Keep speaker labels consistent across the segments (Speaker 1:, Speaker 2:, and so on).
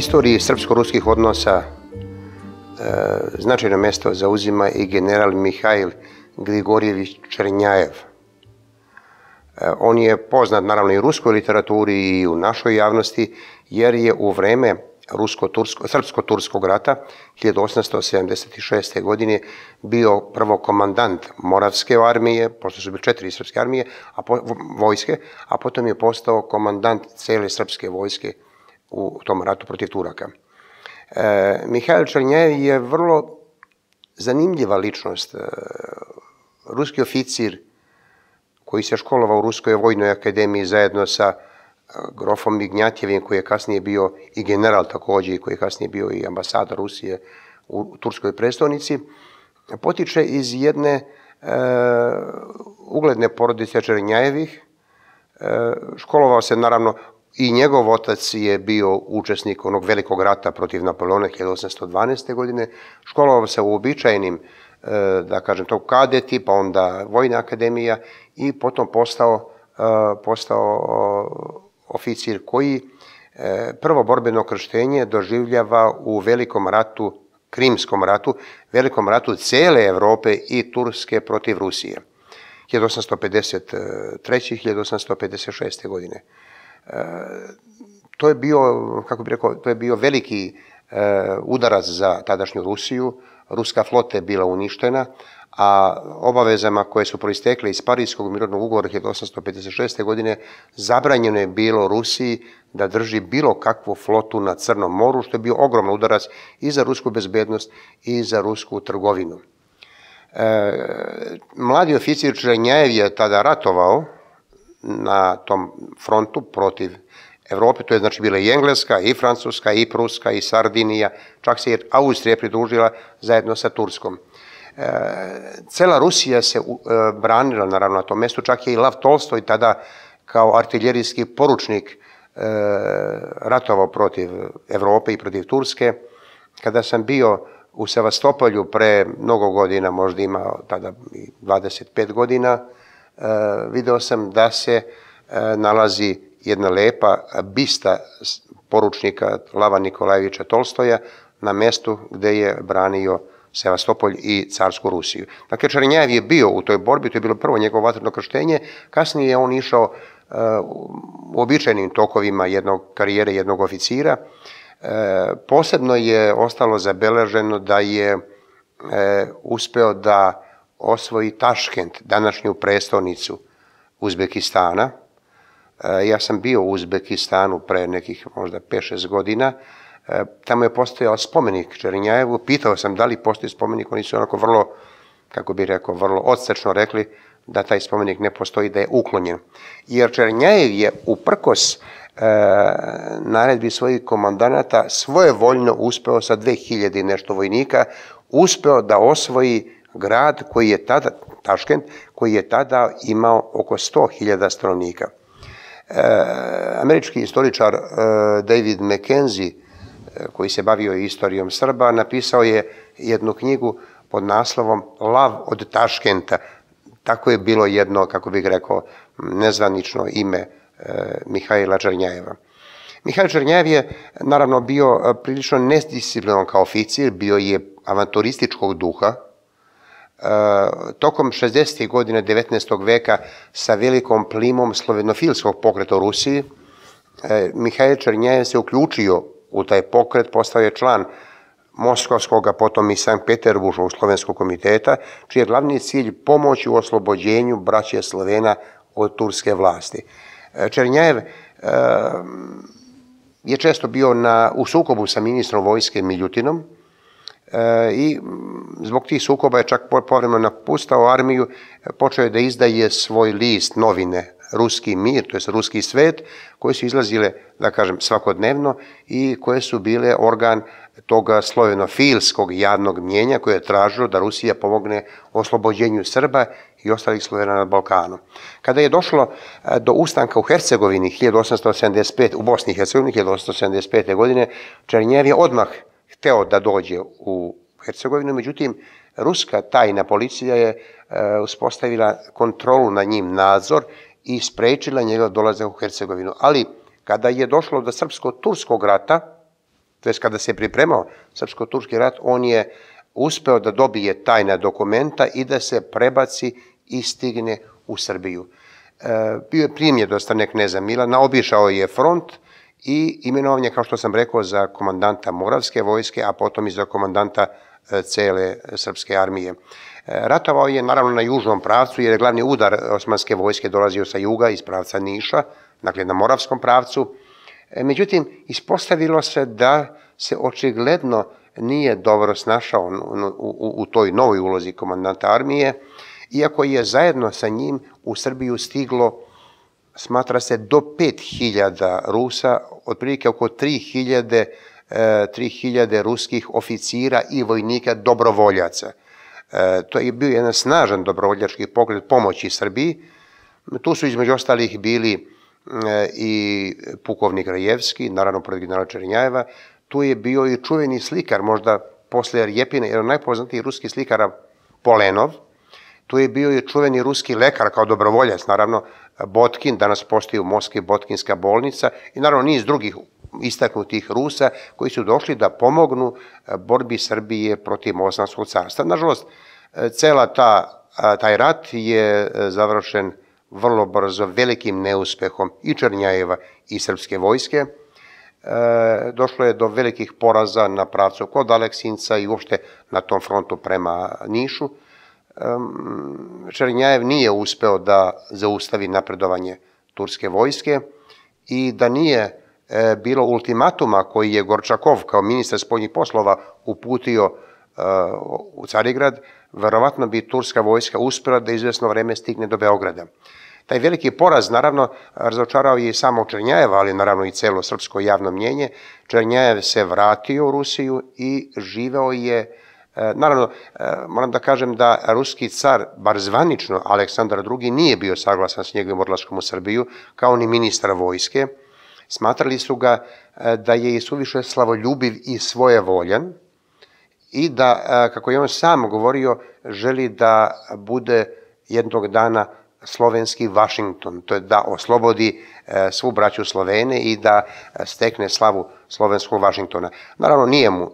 Speaker 1: istoriji srpsko-ruskih odnosa značajno mjesto zauzima i general Mihail Grigorjević Černjajev. On je poznat naravno i u ruskoj literaturi i u našoj javnosti, jer je u vreme Srpsko-turskog rata 1876. godine bio prvo komandant Moravske armije, pošto su bili 4 srpske armije, vojske, a potom je postao komandant cele srpske vojske u tom ratu protiv Turaka. Mihail Černjajev je vrlo zanimljiva ličnost, ruski oficir koji se školovao u Ruskoj vojnoj akademiji zajedno sa grofom Ignjatjevim, koji je kasnije bio i general također, i koji je kasnije bio i ambasador Rusije u turskoj prestolnici, potiče iz jedne ugledne porodice Černjajevih. Školovao se naravno, i njegov otac je bio učesnik onog velikog rata protiv Napoleona 1812. godine. Školovao se u uobičajenim, da kažem, tog kadeti, pa onda vojna akademija i potom postao oficir koji prvo borbeno krštenje doživljava u velikom ratu, Krimskom ratu, velikom ratu cele Evrope i Turske protiv Rusije, 1853-1856. godine. To je bio, kako bih rekao, to je bio veliki udarac za tadašnju Rusiju. Ruska flota je bila uništena, a obavezama koje su proistekle iz Parijskog mirovnog ugovora 1856. godine zabranjeno je bilo Rusiji da drži bilo kakvu flotu na Crnom moru, što je bio ogroman udarac i za rusku bezbednost i za rusku trgovinu. Mladi oficir Černjajev je tada ratovao na tom frontu protiv Evrope, to je znači bila i Engleska, i Francuska, i Pruska, i Sardinija, čak se i Austrija pridružila zajedno sa Turskom. Cela Rusija se branila naravno na tom mjestu, čak je i Lav Tolstoj tada kao artiljerijski poručnik ratovao protiv Evrope i protiv Turske. Kada sam bio u Sevastopolju pre mnogo godina, možda ima tada 25 godina, video sam da se nalazi jedna lepa bista poručnika Lava Nikolajevića Tolstoja na mjestu gdje je branio Sevastopolj i carsku Rusiju. Dakle, Černjajev je bio u toj borbi, to je bilo prvo njegovo vatreno krštenje, kasnije je on išao u običajnim tokovima karijere jednog oficira. Posebno je ostalo zabeleženo da je uspeo da osvoji Taškent, današnju prestolnicu Uzbekistana. Ja sam bio u Uzbekistanu pre nekih možda 5-6 godina. Tamo je postojao spomenik Černjajevu. Pitao sam da li postoji spomenik, oni su onako vrlo, kako bih rekao, vrlo odsečno rekli da taj spomenik ne postoji, da je uklonjen. Jer Černjajev je uprkos naredbi svojih komandanata svojevoljno uspeo sa 2000 nešto vojnika, uspeo da osvoji grad koji je tada, Taškent, koji je tada imao oko 100.000 stanovnika. Američki istoričar David Mackenzie, koji se bavio istorijom Srba, napisao je jednu knjigu pod naslovom Lav od Taškenta. Tako je bilo jedno, kako bih rekao, nezvanično ime Mihaila Černjajeva. Mihail Černjajev je naravno bio prilično nedisciplinovan kao oficir, bio je avanturističkog duha. Tokom 60. godina 19. veka sa velikom plimom slovenofilskog pokreta u Rusiji, Mihail Černjajev se uključio u taj pokret, postao je član Moskovskog, a potom i Sankt Peterburškog slovenskog komiteta, čiji je glavni cilj pomoć u oslobođenju braće Slovena od turske vlasti. Černjajev je često bio u sukobu sa ministrom vojske Miljutinom i zbog tih sukoba je čak povremeno napustao armiju, počeo je da izdaje svoj list, novine Ruski mir, to je Ruski svet, koje su izlazile, da kažem, svakodnevno i koje su bile organ toga slovenofilskog javnog mnjenja koje je tražilo da Rusija pomogne oslobođenju Srba i ostalih Slovena na Balkanu. Kada je došlo do ustanka u Hercegovini 1875, u Bosni i Hercegovini 1875. godine, Černjajev je odmah hteo da dođe u Hercegovinu, međutim, ruska tajna policija je uspostavila kontrolu nad njim, nadzor, i sprečila njega dolazak u Hercegovinu. Ali, kada je došlo do srpsko-turskog rata, to jest kada se pripremao srpsko-turski rat, on je uspeo da dobije tajna dokumenta i da se prebaci i stigne u Srbiju. Bio je primljen od strane kneza Milana, obišao je front i imenovan je, kao što sam rekao, za komandanta Moravske vojske, a potom i za komandanta cele srpske armije. Ratovao je naravno na južnom pravcu, jer je glavni udar osmanske vojske dolazio sa juga iz pravca Niša, dakle na moravskom pravcu. Međutim, ispostavilo se da se očigledno nije dobro snašao u toj novoj ulozi komandanta armije, iako je zajedno sa njim u Srbiju stiglo, smatra se, do 5000 Rusa, otprilike oko 3000 ruskih oficira i vojnika dobrovoljaca. To je bio jedan snažan dobrovoljački pokret pomoći Srbiji. Tu su između ostalih bili i pukovnik Rajevski, naravno pored generala Černjajeva. Tu je bio i čuveni slikar, možda posle Rjepina, jedan najpoznatiji ruski slikara Polenov. Tu je bio i čuveni ruski lekar kao dobrovoljac, naravno Botkin, danas postoji u Moskvi Botkinska bolnica, i naravno niz drugih istaknutih Rusa koji su došli da pomognu borbi Srbije protiv Osmanskog carstva. Nažalost, cela taj rat je završen vrlo brzo, velikim neuspehom i Černjajeva i srpske vojske. Došlo je do velikih poraza na pravcu kod Aleksinca i uopšte na tom frontu prema Nišu. Černjajev nije uspeo da zaustavi napredovanje turske vojske i da nije bilo ultimatuma koji je Gorčakov kao ministar spoljnih poslova uputio u Carigrad, verovatno bi turska vojska uspela da izvesno vreme stigne do Beograda. Taj veliki poraz, naravno, razočarao je i samo Černjajeva, ali naravno i celo srpsko javno mnjenje. Černjajev se vratio u Rusiju i živeo je, naravno, moram da kažem da ruski car, bar zvanično, Aleksandar II, nije bio saglasan s njegovim odlaskom u Srbiju, kao ni ministar vojske. Smatrali su ga da je i suviše slavoljubiv i svojevoljan i da, kako je on sam govorio, želi da bude jednog dana slovenski Vašington, to je da oslobodi svu braću Slovene i da stekne slavu slovenskog Vašingtona. Naravno, nije mu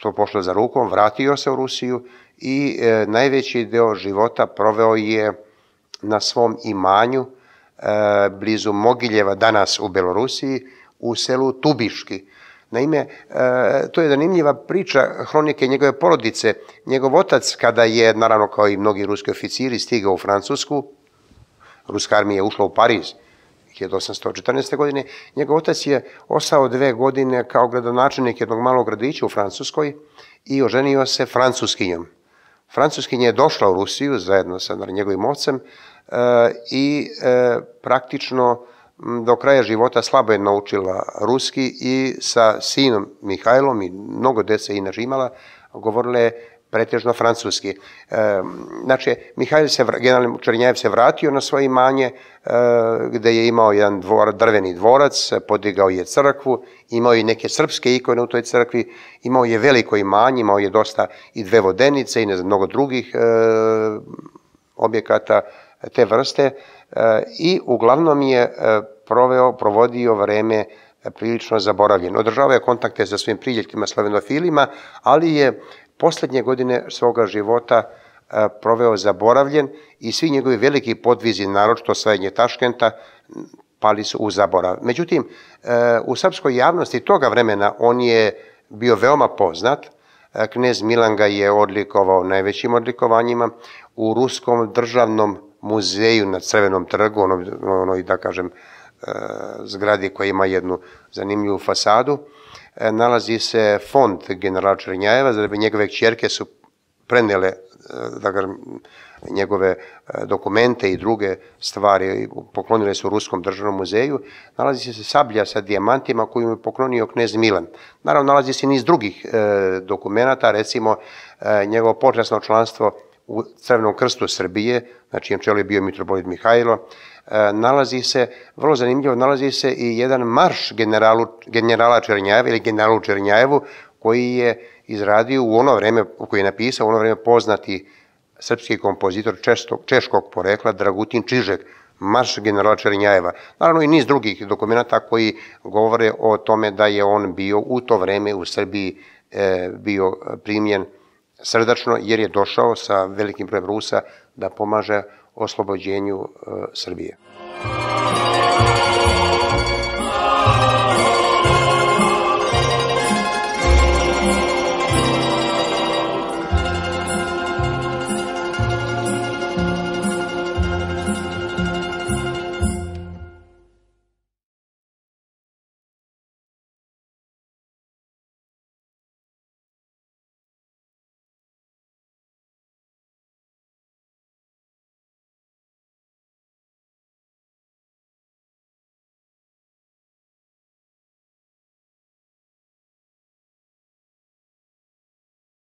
Speaker 1: to pošlo za rukom, vratio se u Rusiju i najveći deo života proveo je na svom imanju blizu Mogiljeva, danas u Belorusiji, u selu Tubiški. Naime, to je zanimljiva priča hronike njegove porodice. Njegov otac, kada je, naravno kao i mnogi ruski oficiri, stigao u Francusku, ruska armija je ušla u Pariz 1814. godine, njegov otac je ostao 2 godine kao gradonačelnik jednog malog gradića u Francuskoj i oženio se Francuskinjom. Francuskinja je došla u Rusiju zajedno sa njegovim ocem i praktično do kraja života slabo je naučila ruski i sa sinom Mihajlom, i mnogo dece inače imala, govorile je pretežno francuski. Znači, general Černjajev se vratio na svoje imanje, gde je imao jedan drveni dvorac, podigao je crkvu, imao je neke srpske ikone u toj crkvi, imao je veliko imanje, imao je dosta i 2 vodenice i mnogo drugih objekata te vrste i uglavnom je provodio vreme prilično zaboravljen. Održavao je kontakte sa svim prijateljima slovenofilima, ali je poslednje godine svoga života proveo zaboravljen i svi njegovi veliki podvizi, naročito osvajanje Taškenta, pali su u zaborav. Međutim, u srpskoj javnosti toga vremena on je bio veoma poznat. Knez Milan ga je odlikovao najvećim odlikovanjima u Ruskom državnom muzeju na Crvenom trgu, onoj, da kažem, zgradi koja ima jednu zanimljivu fasadu. Nalazi se fond generala Černjajeva, da bi njegove kćerke su prenele, da kažem, njegove dokumente i druge stvari, poklonile su Ruskom državnom muzeju. Nalazi se sablja sa dijamantima koju je poklonio knez Milan. Naravno, nalazi se niz drugih dokumenta, recimo njegovo počasno članstvo u Crvenom krstu Srbije, na čijem čelu je bio mitropolit Mihajlo. Nalazi se, vrlo zanimljivo, nalazi se i jedan marš generala Černjajeva ili generalu Černjajevu, koji je izradio u ono vreme, koji je napisao u ono vreme poznati srpski kompozitor češkog porekla Dragutin Čižek.
Speaker 2: marš generala Černjajeva. Naravno i niz drugih dokumenta koji govore o tome da je on bio u to vreme u Srbiji bio primljen srdačno, jer je došao sa velikim brojem Rusa da pomaže oslobođenju Srbije.